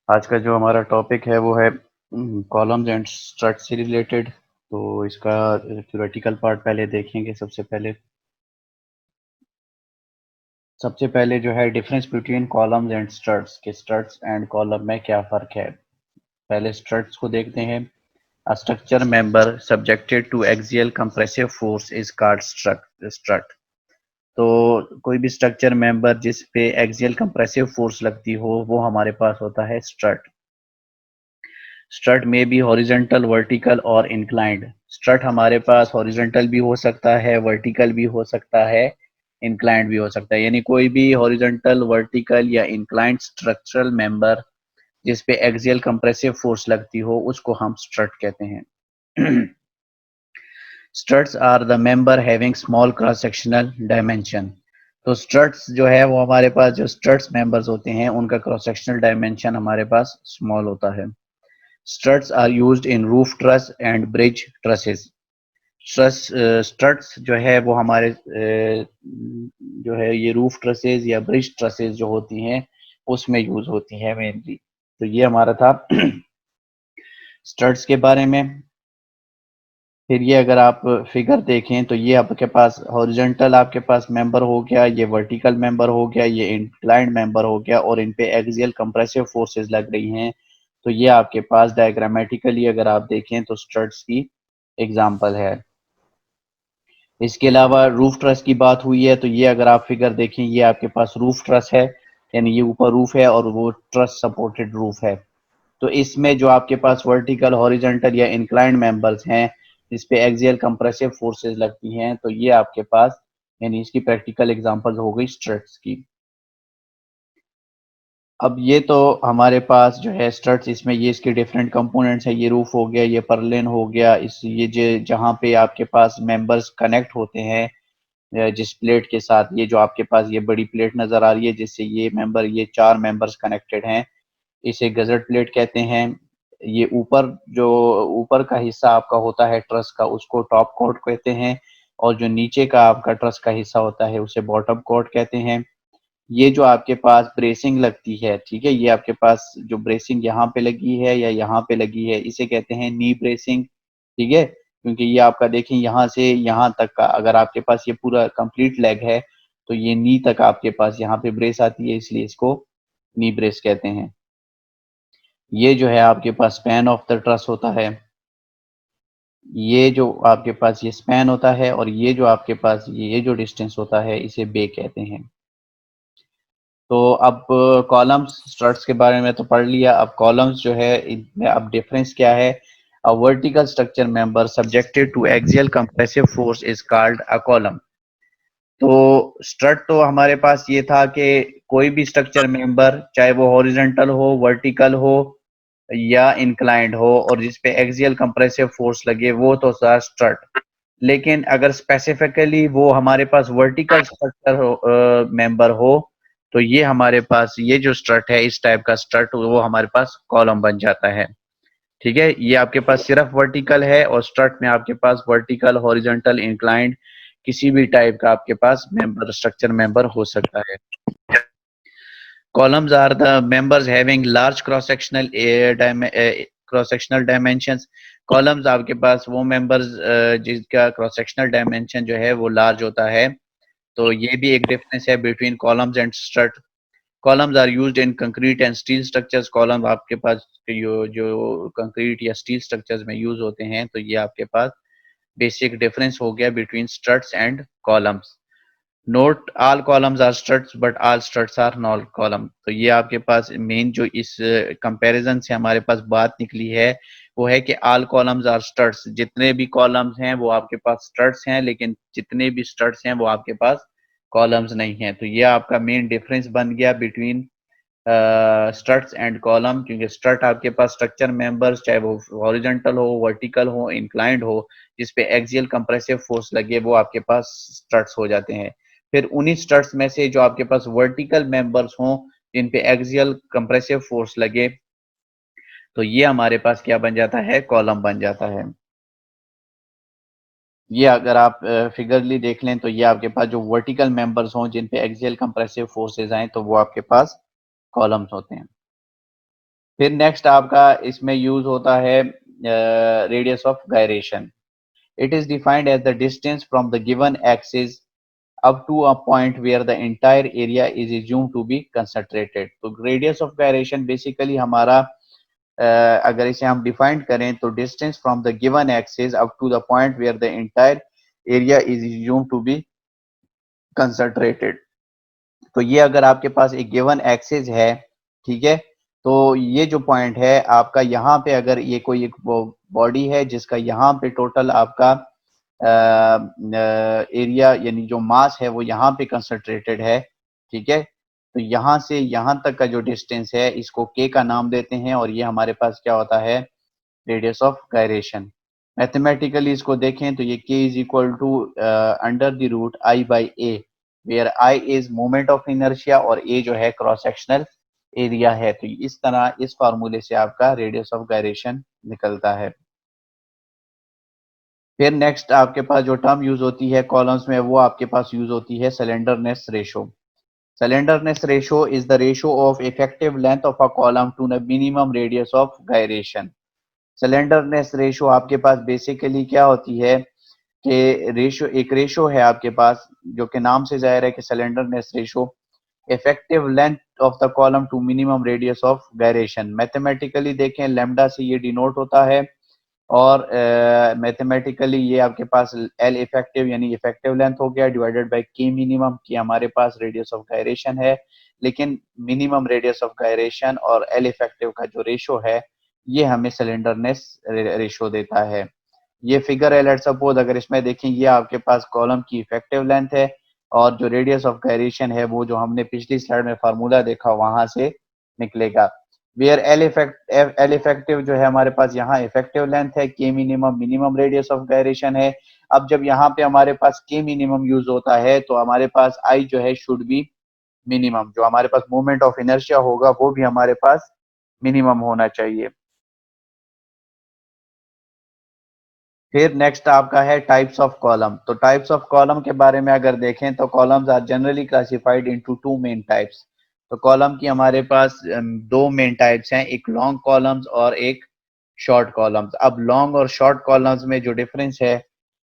आज का जो हमारा टॉपिक है वो है कॉलम्स एंड स्ट्रट से रिलेटेड। तो इसका थ्योरेटिकल पार्ट पहले देखेंगे। सबसे पहले जो है difference between columns and struts के स्ट्रट्स एंड कॉलम में क्या फ़र्क है। पहले स्ट्रट्स को देखते हैं। A structure member subjected to axial compressive force is called strut. तो कोई भी स्ट्रक्चर मेंबर जिस पे एक्सियल कंप्रेसिव फोर्स लगती हो वो हमारे पास होता है स्ट्रट। स्ट्रट में बी हॉरिजॉन्टल, वर्टिकल और इंक्लाइंड। स्ट्रट हमारे पास हॉरिजॉन्टल भी हो सकता है, वर्टिकल भी हो सकता है, इंक्लाइंड भी हो सकता है। यानी कोई भी हॉरिजॉन्टल, वर्टिकल या इंक्लाइंड स्ट्रक्चरल मेंबर जिस पे एक्सियल कंप्रेसिव फोर्स लगती हो उसको हम स्ट्रट कहते हैं। Struts are the member having small cross sectional dimension. तो स्ट्रट्स जो है वो हमारे पास जो स्ट्रट्स मेंबर्स होते हैं उनका क्रॉस सेक्शनल डायमेंशन हमारे पास स्मॉल होता है। Struts are used in roof truss and bridge trusses. Struts जो है वो हमारे जो है ये रूफ ट्रसेज या ब्रिज ट्रसेज जो होती हैं उसमें यूज होती हैं मेनली। तो ये हमारा था स्ट्रट्स के बारे में। फिर ये अगर आप फिगर देखें तो ये आपके पास हॉरिजॉन्टल आपके पास मेंबर हो गया, ये वर्टिकल मेंबर हो गया, ये इंक्लाइंड मेंबर हो गया और इन पे एक्सियल कंप्रेसिव फोर्सेस लग रही हैं। तो ये आपके पास डायग्रामेटिकली अगर आप देखें तो स्ट्रट्स की एग्जांपल है। इसके अलावा रूफ ट्रस की बात हुई है तो ये अगर आप फिगर देखें ये आपके पास रूफ ट्रस है, यानी ये ऊपर रूफ है और वो ट्रस सपोर्टेड रूफ है। तो इसमें जो आपके पास वर्टिकल, हॉरिजॉन्टल या इंक्लाइंड मेंबर्स हैं जिस पे एक्सियल कंप्रेसिव फोर्सेस लगती हैं तो ये आपके पास यानी इसकी प्रैक्टिकल एग्जांपल हो गई स्ट्रट्स की। अब ये तो हमारे पास जो है स्ट्रट्स, इसमें ये इसके डिफरेंट कंपोनेंट्स हैं। ये रूफ हो गया, ये परलिन हो गया, इस ये जो जहाँ पे आपके पास मेंबर्स कनेक्ट होते हैं जिस प्लेट के साथ, ये जो आपके पास ये बड़ी प्लेट नजर आ रही है जिससे ये चार मेंबर्स कनेक्टेड हैं, इसे गजट प्लेट कहते हैं। ये जो ऊपर का हिस्सा आपका होता है ट्रस का उसको टॉप कोट कहते हैं और जो नीचे का आपका ट्रस का हिस्सा होता है उसे बॉटम कोट कहते हैं। ये जो आपके पास ब्रेसिंग लगती है, ठीक है, ये आपके पास जो ब्रेसिंग यहाँ पे लगी है या यहाँ पे लगी है इसे कहते हैं नी ब्रेसिंग। ठीक है, क्योंकि ये आपका देखें यहाँ से यहाँ तक का अगर आपके पास ये पूरा कंप्लीट लेग है तो ये नी तक आपके पास यहाँ पे ब्रेस आती है, इसलिए इसको नी ब्रेस कहते हैं। ये जो है आपके पास स्पैन ऑफ द ट्रस होता है। ये जो आपके पास ये स्पैन होता है और ये जो आपके पास ये जो डिस्टेंस होता है इसे बे कहते हैं। तो अब कॉलम्स स्ट्रट्स के बारे में तो पढ़ लिया। अब कॉलम्स जो है इनमें अब डिफरेंस क्या है। A vertical structure member subjected to axial compressive force is called a column. तो स्ट्रट तो हमारे पास ये था कि कोई भी स्ट्रक्चर मेंबर चाहे वो हॉरिजॉन्टल हो, वर्टिकल हो या इंक्लाइंड हो और जिस पे एक्सियल कंप्रेसिव फोर्स लगे वो तो था स्ट्रट। लेकिन अगर स्पेसिफिकली वो हमारे पास वर्टिकल स्ट्रक्चर हो, मेंबर हो तो ये हमारे पास ये जो स्ट्रट है इस टाइप का स्ट्रट वो हमारे पास कॉलम बन जाता है। ठीक है, ये आपके पास सिर्फ वर्टिकल है और स्ट्रट में आपके पास वर्टिकल, हॉरिजॉन्टल, इंक्लाइंड किसी भी टाइप का आपके पास मेंबर स्ट्रक्चर मेंबर हो सकता है। Columns are the members having large cross sectional dimensions. Columns आपके पास वो मेंबर्स जिसका क्रॉस सेक्शनल डायमेंशन जो है वो लार्ज होता है। तो ये भी एक डिफरेंस है between columns and strut. Columns are used in concrete and steel structures. Column आपके पास जो कंक्रीट या स्टील स्ट्रक्चर्स में यूज होते हैं। तो ये आपके पास बेसिक डिफरेंस हो गया between struts and columns. Not all columns are struts but all struts are not column. तो ये आपके पास मेन जो इस कंपैरिजन से हमारे पास बात निकली है वो है कि ऑल कॉलम्स आर स्ट्रट्स। जितने भी कॉलम्स हैं वो आपके पास स्ट्रट्स हैं, लेकिन जितने भी स्ट्रट्स हैं वो आपके पास कॉलम्स नहीं हैं। तो ये आपका मेन डिफरेंस बन गया बिटवीन स्ट्रट्स एंड कॉलम, क्योंकि स्ट्रट आपके पास स्ट्रक्चर मेंबर्स चाहे वो हॉरिजॉन्टल हो, वर्टिकल हो, इंक्लाइंड हो, जिस पे एक्सियल कंप्रेसिव फोर्स लगे वो आपके पास स्ट्रट्स हो जाते हैं। फिर उन्हीं स्ट्रट्स में से जो आपके पास वर्टिकल मेंबर्स हों जिन पे एक्सियल कंप्रेसिव फोर्स लगे तो ये हमारे पास क्या बन जाता है, कॉलम बन जाता है। ये अगर आप फिगरली देख लें तो ये आपके पास जो वर्टिकल मेंबर्स हों जिन पे एक्सियल कंप्रेसिव फोर्सेज आए तो वो आपके पास कॉलम्स होते हैं। फिर नेक्स्ट आपका इसमें यूज होता है radius of gyration. It is defined as the distance from the given axis up to a point where the entire area is assumed to be concentrated। तो रेडियस ऑफ गायरेशन बेसिकली हमारा अगर इसे हम define करें तो distance from the given axis up to the point where the entire area is assumed to be concentrated. तो ये अगर आपके पास एक गिवन एक्सिस है, ठीक है, तो ये जो पॉइंट है आपका, यहाँ पे अगर ये कोई एक बॉडी है जिसका यहाँ पे टोटल आपका एरिया यानी जो मास है वो यहाँ पे कंसंट्रेटेड है, ठीक है, तो यहाँ से यहाँ तक का जो डिस्टेंस है इसको के का नाम देते हैं और ये हमारे पास क्या होता है, रेडियस ऑफ गायरेशन। मैथमेटिकली इसको देखें तो ये k is equal to under the root I by A, where I is moment of inertia और ए जो है क्रॉस सेक्शनल एरिया है। तो इस तरह इस फार्मूले से आपका रेडियस ऑफ गायरेशन निकलता है। फिर नेक्स्ट आपके पास जो टर्म यूज होती है कॉलम्स में वो आपके पास यूज होती है slenderness ratio. Slenderness ratio is the ratio of effective length of a column to the minimum radius of gyration. Slenderness ratio आपके पास बेसिकली क्या होती है कि रेशो एक रेशो है आपके पास जो कि नाम से जाहिर है कि slenderness ratio effective length of the column to minimum radius of gyration. Mathematically देखें लैम्डा से ये डिनोट होता है और मैथमेटिकली ये आपके पास एल इफेक्टिव यानी इफेक्टिव लेंथ हो गया डिवाइडेड बाय के मिनिमम की हमारे पास रेडियस ऑफ गायरेशन है। लेकिन मिनिमम रेडियस ऑफ गायरेशन और एल इफेक्टिव का जो रेशो है ये हमें सिलेंडरनेस रेशो देता है। ये फिगर है, लेट्स सपोज अगर इसमें देखें ये आपके पास कॉलम की इफेक्टिव लेंथ है और जो रेडियस ऑफ गायरेशन है वो जो हमने पिछली स्लाइड में फार्मूला देखा वहां से निकलेगा। वेयर एल इफेक्टिव जो है हमारे पास यहाँ इफेक्टिव लेंथ है, के minimum minimum radius of gyration है। अब जब यहाँ पे हमारे पास के मिनिमम यूज होता है तो हमारे पास आई जो है शुड बी मिनिमम, जो हमारे पास मोमेंट ऑफ इनर्शिया होगा वो भी हमारे पास मिनिमम होना चाहिए। फिर नेक्स्ट आपका है टाइप्स ऑफ कॉलम। तो टाइप्स ऑफ कॉलम के बारे में अगर देखें तो columns are generally classified into two main types. तो कॉलम की हमारे पास दो मेन टाइप्स हैं, एक लॉन्ग कॉलम्स और एक शॉर्ट कॉलम्स। अब लॉन्ग और शॉर्ट कॉलम्स में जो डिफरेंस है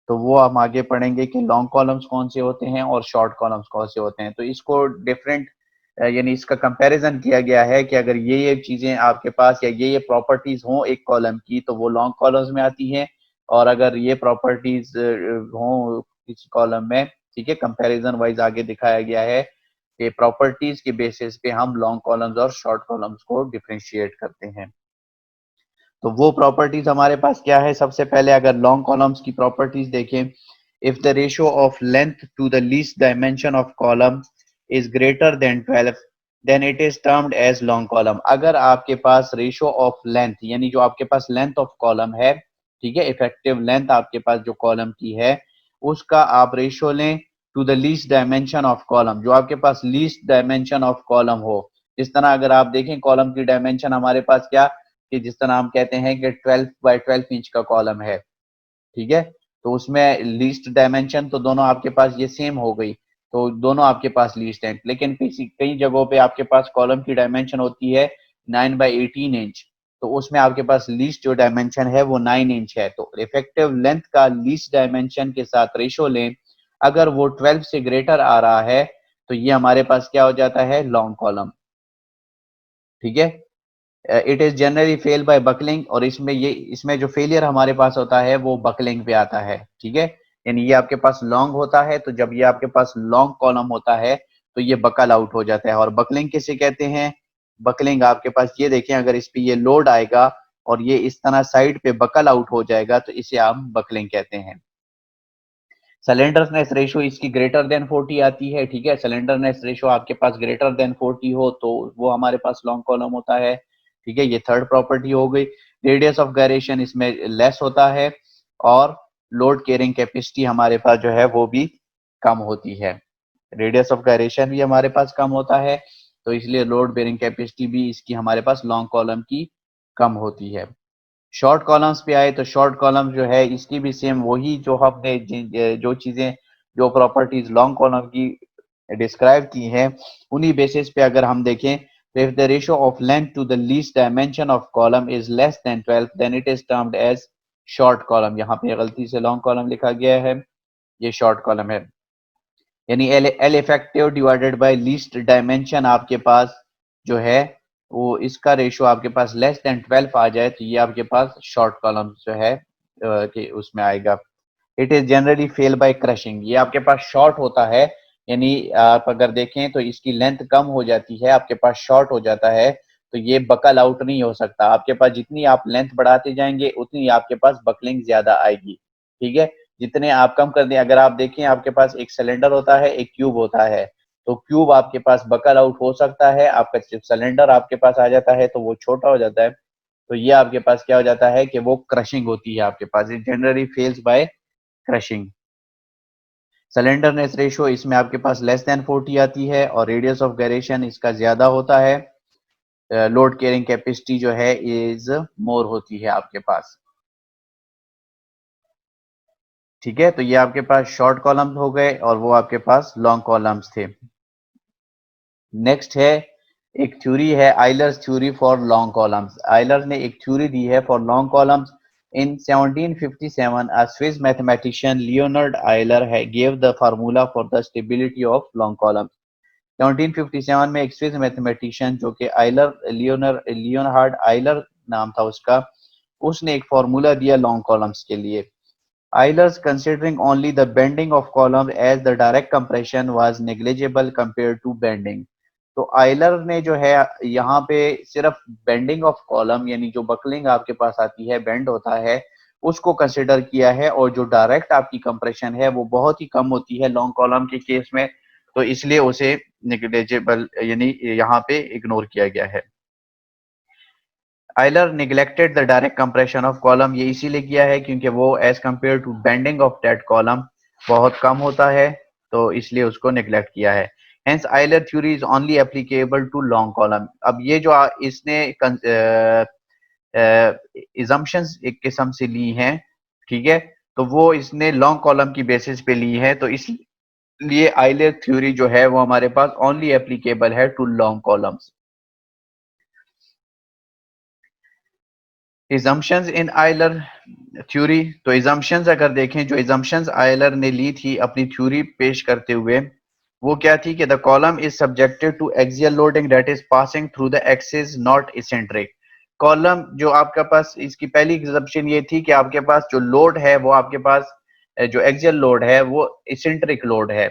तो वो हम आगे पढ़ेंगे कि लॉन्ग कॉलम्स कौन से होते हैं और शॉर्ट कॉलम्स कौन से होते हैं। तो इसको डिफरेंट यानी इसका कंपैरिजन किया गया है कि अगर ये चीजें आपके पास या ये प्रॉपर्टीज हों एक कॉलम की तो वो लॉन्ग कॉलम्स में आती हैं, और अगर ये प्रॉपर्टीज हों किसी कॉलम में, ठीक है, कंपैरिजन वाइज आगे दिखाया गया है कि प्रॉपर्टीज के बेसिस पे हम लॉन्ग कॉलम्स और शॉर्ट कॉलम्स को डिफरेंशिएट करते हैं। तो वो प्रॉपर्टीज हमारे पास क्या है, सबसे पहले अगर लॉन्ग कॉलम्स की प्रॉपर्टीज देखें, if the ratio of length to the least dimension of column is greater than 12 then it is termed as long column. अगर आपके पास रेशियो ऑफ लेंथ यानी जो आपके पास लेंथ ऑफ कॉलम है, ठीक है, इफेक्टिव लेंथ आपके पास जो कॉलम की है उसका आप रेशियो लें to the least dimension of column, जो आपके पास लीस्ट डायमेंशन ऑफ कॉलम हो। जिस तरह अगर आप देखें कॉलम की डायमेंशन हमारे पास क्या कि जिस तरह हम कहते हैं कि 12 बाय 12 इंच का कॉलम है, ठीक है, तो उसमें लीस्ट डायमेंशन तो दोनों आपके पास ये सेम हो गई, तो दोनों आपके पास लीस्ट है। लेकिन कई जगहों पे आपके पास कॉलम की डायमेंशन होती है 9 बाई 18 इंच, तो उसमें आपके पास लीस्ट जो डायमेंशन है वो 9 इंच है। तो इफेक्टिव लेंथ का लीस्ट डायमेंशन के साथ रेशो लें, अगर वो 12 से ग्रेटर आ रहा है तो ये हमारे पास क्या हो जाता है, लॉन्ग कॉलम, ठीक है। It is generally fail by buckling, और इसमें जो फेलियर हमारे पास होता है वो बकलिंग पे आता है, ठीक है। यानी ये आपके पास लॉन्ग होता है तो जब ये आपके पास लॉन्ग कॉलम होता है तो ये बकल आउट हो जाता है। और बकलिंग किसे कहते हैं, बकलिंग आपके पास ये देखें अगर इस पे ये लोड आएगा और ये इस तरह साइड पे बकल आउट हो जाएगा तो इसे आप बकलिंग कहते हैं। सिलेंडरनेस रेशो इसकी ग्रेटर देन 40 आती है, ठीक है, सिलेंडरनेस रेशो आपके पास ग्रेटर देन 40 हो तो वो हमारे पास लॉन्ग कॉलम होता है, ठीक है, ये थर्ड प्रॉपर्टी हो गई। रेडियस ऑफ गायरेशन इसमें लेस होता है और लोड कैरिंग कैपेसिटी हमारे पास जो है वो भी कम होती है। रेडियस ऑफ गायरेशन भी हमारे पास कम होता है तो इसलिए लोड बेरिंग कैपेसिटी भी इसकी हमारे पास लॉन्ग कॉलम की कम होती है। शॉर्ट कॉलम्स पे आए तो शॉर्ट कॉलम जो है इसकी भी सेम वही जो हमने जो चीजें जो प्रॉपर्टीज लॉन्ग कॉलम की डिस्क्राइब की हैं उन्हीं बेसिस पे अगर हम देखें तो if the ratio of length to the least dimension of column is less than 12 then it is termed as short column। यहाँ पे गलती से long column लिखा गया है, ये short column है। यानी L effective divided by least dimension आपके पास जो है वो इसका रेशियो आपके पास लेस देन 12 आ जाए तो ये आपके पास शॉर्ट कॉलम जो है कि उसमें आएगा। It is generally fail by crushing, ये आपके पास शॉर्ट होता है, यानी आप अगर देखें तो इसकी लेंथ कम हो जाती है, आपके पास शॉर्ट हो जाता है तो ये बकल आउट नहीं हो सकता। आपके पास जितनी आप लेंथ बढ़ाते जाएंगे उतनी आपके पास बकलिंग ज्यादा आएगी, ठीक है। जितने आप कम कर दें, अगर आप देखें आपके पास एक सिलेंडर होता है, एक क्यूब होता है, तो क्यूब आपके पास बकल आउट हो सकता है, आपका सिलेंडर आपके पास आ जाता है तो वो छोटा हो जाता है, तो ये आपके पास क्या हो जाता है कि वो क्रशिंग होती है आपके पास। It generally fails by crushing. Slenderness ratio इसमें आपके पास लेस देन 40 आती है और रेडियस ऑफ गायरेशन इसका ज्यादा होता है। लोड कैरिंग कैपेसिटी जो है इज मोर होती है आपके पास, ठीक है। तो ये आपके पास शॉर्ट कॉलम्स हो गए और वो आपके पास लॉन्ग कॉलम्स थे। नेक्स्ट है एक थ्योरी है Euler's theory for long columns. Euler ने एक थ्योरी दी है for long columns. In 1757, a Swiss mathematician Leonhard Euler gave the formula for the stability of long columns. 1757 में एक स्विस मैथमेटिशियन जो कि लियोनार्ड आइलर नाम था उसका, उसने एक फॉर्मूला दिया लॉन्ग कॉलम्स के लिए। Eilers, considering only the bending of column as the direct compression was negligible compared to bending। तो आइलर ने जो है यहाँ पे सिर्फ बेंडिंग ऑफ कॉलम यानी जो बकलिंग आपके पास आती है, बेंड होता है, उसको कंसिडर किया है, और जो डायरेक्ट आपकी कंप्रेशन है वो बहुत ही कम होती है लॉन्ग कॉलम के केस में, तो इसलिए उसे नेग्लिजिबल यानी यहाँ पे इग्नोर किया गया है। Euler neglected the direct compression of column, ये इसीलिए किया है क्योंकि वो as compare to bending of that column बहुत कम होता है, तो इसलिए उसको निगलेक्ट किया है। Hence Euler theory is only applicable to long column. अब ये जो इसने इजम्पशंस एक किस्म से ली हैं, ठीक है, तो वो इसने लॉन्ग कॉलम की बेसिस पे ली है, तो इसलिए आइलर थ्योरी जो है वो हमारे पास ओनली एप्लीकेबल है to long columns. Assumptions in Euler theory, तो इजम्पशंस अगर देखें, जो इजम्पशंस आइलर ने ली थी अपनी थ्योरी पेश करते हुए, वो क्या थी कि the column is subjected to axial loading that is passing through the axis not eccentric. Column जो आपके पास, इसकी पहली एग्जम्पशन ये थी कि आपके पास जो लोड है वो आपके पास जो एक्सियल लोड है वो इसेंट्रिक लोड है,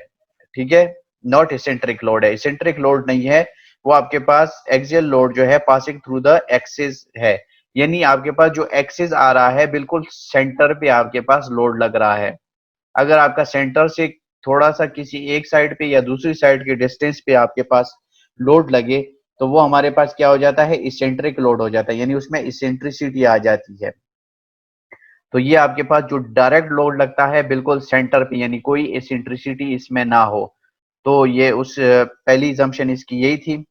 ठीक है, नॉट इसेंट्रिक लोड है, इसेंट्रिक लोड नहीं है, वो आपके पास एक्सियल लोड जो है पासिंग थ्रू द एक्सिस है, यानी आपके पास जो एक्सिस आ रहा है बिल्कुल सेंटर पे आपके पास लोड लग रहा है। अगर आपका सेंटर से थोड़ा सा किसी एक साइड पे या दूसरी साइड के डिस्टेंस पे आपके पास लोड लगे तो वो हमारे पास क्या हो जाता है, इसेंट्रिक लोड हो जाता है, यानी उसमें इसेंट्रिसिटी आ जाती है। तो ये आपके पास जो डायरेक्ट लोड लगता है बिल्कुल सेंटर पे, यानी कोई इसेंट्रिसिटी इसमें ना हो, तो ये उस पहली assumption इसकी यही थी।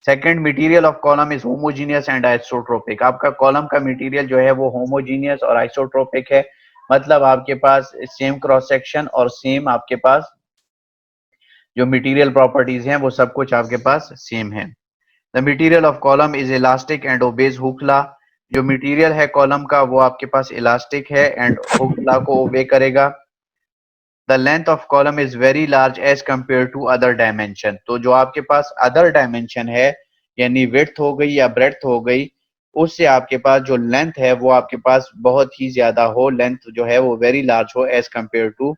Second, material of column is homogeneous and isotropic. आपका कॉलम का मटेरियल जो है वो होमोजीनियस और आइसोट्रोपिक है, मतलब आपके पास सेम क्रॉस सेक्शन और सेम आपके पास जो मटेरियल प्रॉपर्टीज हैं वो सब कुछ आपके पास सेम है। The material of column is elastic and obeys Hooke law. जो मटेरियल है कॉलम का वो आपके पास इलास्टिक है एंड हुक लॉ को ओबे करेगा। The length of column is very large as compare to other dimension. तो जो आपके पास अदर डायमेंशन है यानी विड्थ हो गई या ब्रेड्थ हो गई, उससे आपके पास जो लेंथ है वो आपके पास बहुत ही ज्यादा हो, लेंथ जो है वो वेरी लार्ज हो as compare to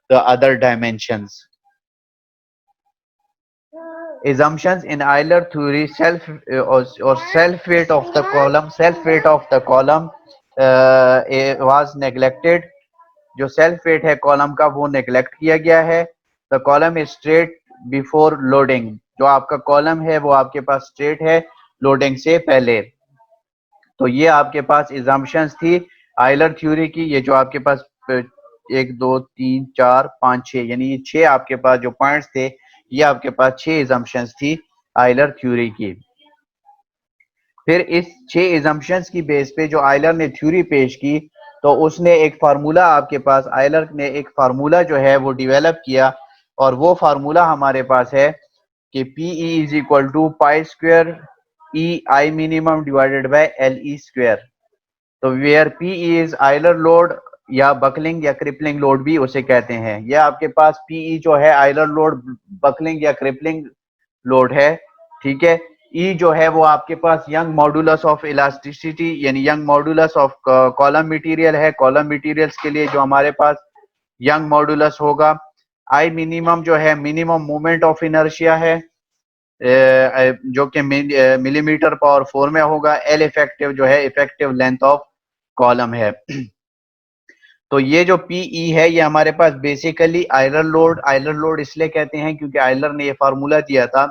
the other dimensions. Assumptions in Euler theory, or self weight of the column, was neglected। जो सेल्फ वेट है कॉलम का वो नेग्लेक्ट किया गया है। The column is straight before loading. जो आपका कॉलम है वो आपके पास स्ट्रेट है लोडिंग से पहले। तो ये आपके पास इजम्पशंस थी आइलर थ्योरी की। ये जो आपके पास 1 2 3 4 5 6 यानी ये 6 आपके पास जो पॉइंट्स थे, ये आपके पास 6 इजम्पशंस थी आइलर थ्योरी की। फिर इस 6 इजम्पशंस की बेस पे जो आइलर ने थ्योरी पेश की, तो उसने एक फार्मूला आपके पास, आइलर ने एक फार्मूला जो है वो डेवलप किया, और वो फार्मूला हमारे पास है कि PE is equal to pi square E I minimum divided by LE square. तो where PE is Euler load या बकलिंग या क्रिपलिंग लोड भी उसे कहते हैं। यह आपके पास PE जो है आइलर लोड, बकलिंग या क्रिपलिंग लोड है, ठीक है। E जो है वो आपके पास यंग मॉडुलस ऑफ इलास्टिसिटी यानी young modulus of column material है। कॉलम मटेरियल्स के लिए जो हमारे पास यंग मॉडुलस होगा। I मिनिमम जो है मिनिमम मोमेंट ऑफ इनर्शिया है, जो कि मिलीमीटर पावर 4 में होगा। L इफेक्टिव जो है इफेक्टिव लेंथ ऑफ कॉलम है। तो ये जो PE है ये हमारे पास बेसिकली आइलर लोड इसलिए कहते हैं क्योंकि आइलर ने ये फार्मूला दिया था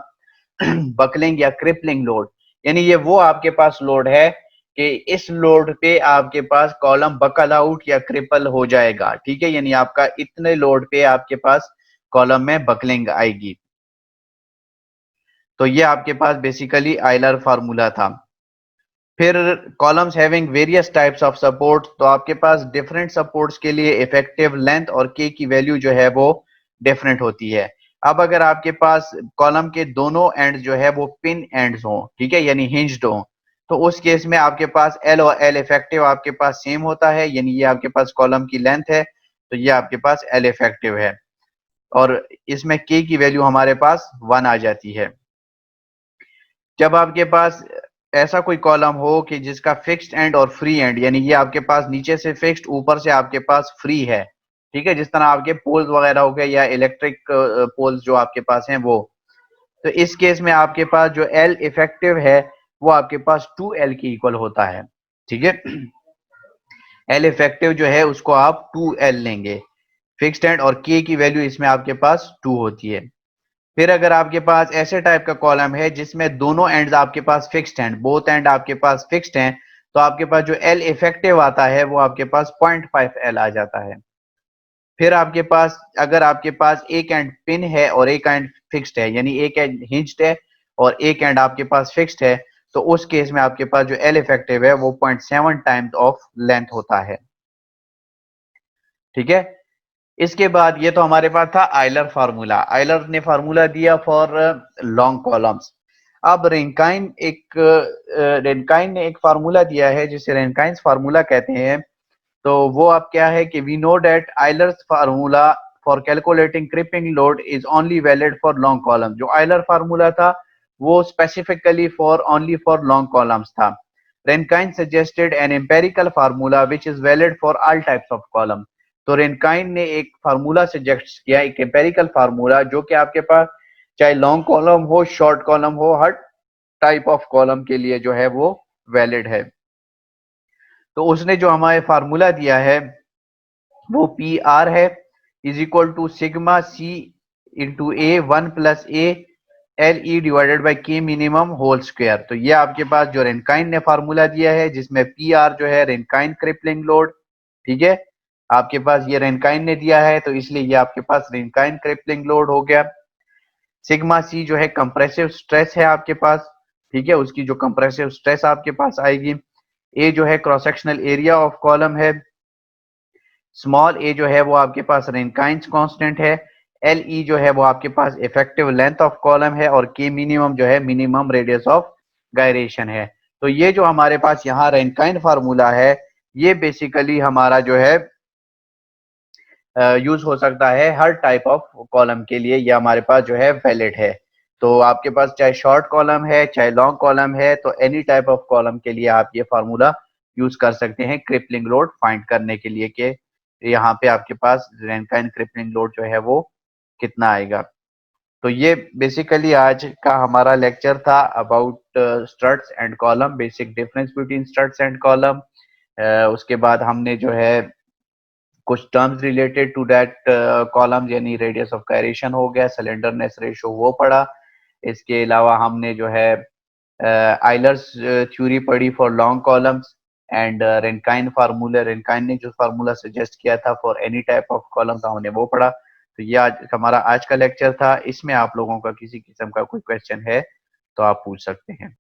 बकलिंग या क्रिपलिंग लोड, यानी ये वो आपके पास लोड है कि इस लोड पे आपके पास कॉलम बकल आउट या क्रिपल हो जाएगा, ठीक है। यानी आपका इतने लोड पे आपके पास कॉलम में बकलिंग आएगी। तो ये आपके पास बेसिकली आइलर फार्मूला था। फिर columns having various types of support, तो आपके पास डिफरेंट सपोर्ट्स के लिए इफेक्टिव लेंथ और के की वैल्यू जो है वो डिफरेंट होती है। अब अगर आपके पास कॉलम के दोनों एंड जो है वो पिन एंड्स हो, ठीक है, यानी हिंज्ड हो, तो उस केस में आपके पास L और L इफेक्टिव आपके पास सेम होता है, यानी ये आपके पास कॉलम की लेंथ है तो ये आपके पास L इफेक्टिव है और इसमें K की वैल्यू हमारे पास 1 आ जाती है। जब आपके पास ऐसा कोई कॉलम हो कि जिसका फिक्स्ड एंड और फ्री एंड, यानी ये आपके पास नीचे से फिक्स्ड ऊपर से आपके पास फ्री है, ठीक है, जिस तरह आपके पोल्स वगैरह हो गए या इलेक्ट्रिक पोल्स जो आपके पास हैं वो, तो इस केस में आपके पास जो L इफेक्टिव है वो आपके पास 2L के इक्वल होता है, ठीक है। L इफेक्टिव जो है उसको आप 2L लेंगे फिक्स्ड एंड और K की वैल्यू इसमें आपके पास 2 होती है। फिर अगर आपके पास ऐसे टाइप का कॉलम है जिसमें दोनों एंड्स आपके पास फिक्स्ड हैं, बोथ एंड आपके पास फिक्स्ड हैं, तो आपके पास जो L इफेक्टिव आता है वो आपके पास 0.5L आ जाता है। फिर आपके पास अगर आपके पास एक एंड पिन है और एक एंड फिक्स्ड है, यानी एक एंड हिंज्ड है और एक एंड आपके पास फिक्स्ड है, तो उस केस में आपके पास जो L इफेक्टिव है वो 0.7 टाइम्स ऑफ लेंथ होता है, ठीक है। इसके बाद ये तो हमारे पास था आइलर फार्मूला। आइलर ने फार्मूला दिया फॉर लॉन्ग कॉलम्स। अब रेनकाइन ने एक फार्मूला दिया है जिसे रेनकाइंस फार्मूला कहते हैं। तो वो अब क्या है कि we know that Euler's formula for calculating crippling load is only valid for long column. जो आइलर फार्मूला था वो specifically for only for long columns था। Rankine suggested an empirical formula which is valid for all types of column. तो Rankine ने एक formula suggest किया, एक empirical formula, जो कि आपके पास चाहे लॉन्ग कॉलम हो शॉर्ट कॉलम हो हर टाइप ऑफ कॉलम के लिए जो है वो वैलिड है। तो उसने जो हमारे फार्मूला दिया है वो PR है is equal to sigma C into A 1 plus A LE divided by K minimum whole square. तो ये आपके पास जो रेनकाइन ने फार्मूला दिया है जिसमें PR जो है रेनकाइन क्रिपलिंग लोड, ठीक है, आपके पास ये रेनकाइन ने दिया है तो इसलिए ये आपके पास रेनकाइन क्रिपलिंग लोड हो गया। सिग्मा C जो है कंप्रेसिव स्ट्रेस है आपके पास, ठीक है, उसकी जो कंप्रेसिव स्ट्रेस आपके पास आएगी। A जो है cross sectional area of column है। स्मॉल a जो है वो आपके पास रेनकाइंस कांस्टेंट है। LE जो है वो आपके पास इफेक्टिव लेंथ ऑफ कॉलम है और K मिनिमम जो है मिनिमम रेडियस ऑफ गायरेशन है। तो ये जो हमारे पास यहाँ रेनकाइन फार्मूला है ये बेसिकली हमारा जो है यूज हो सकता है हर टाइप ऑफ कॉलम के लिए, ये हमारे पास जो है वैलिड है। तो आपके पास चाहे शॉर्ट कॉलम है चाहे लॉन्ग कॉलम है, तो एनी टाइप ऑफ कॉलम के लिए आप ये फार्मूला यूज कर सकते हैं क्रिपलिंग लोड फाइंड करने के लिए कि यहाँ पे आपके पास रेनकाइन क्रिपलिंग लोड जो है वो कितना आएगा। तो ये बेसिकली आज का हमारा लेक्चर था about struts and column, basic difference between struts and column. उसके बाद हमने जो है कुछ terms related to that column यानी रेडियस ऑफ गायरेशन हो गया, सिलेंडरनेस रेशो वो पढ़ा। इसके अलावा हमने जो है आइलर्स थ्योरी पढ़ी फॉर लॉन्ग कॉलम्स एंड रेनकाइन ने जो फार्मूला सजेस्ट किया था for any type of column था हमने वो पढ़ा। तो ये आज हमारा आज का लेक्चर था। इसमें आप लोगों का किसी किस्म का कोई क्वेश्चन है तो आप पूछ सकते हैं।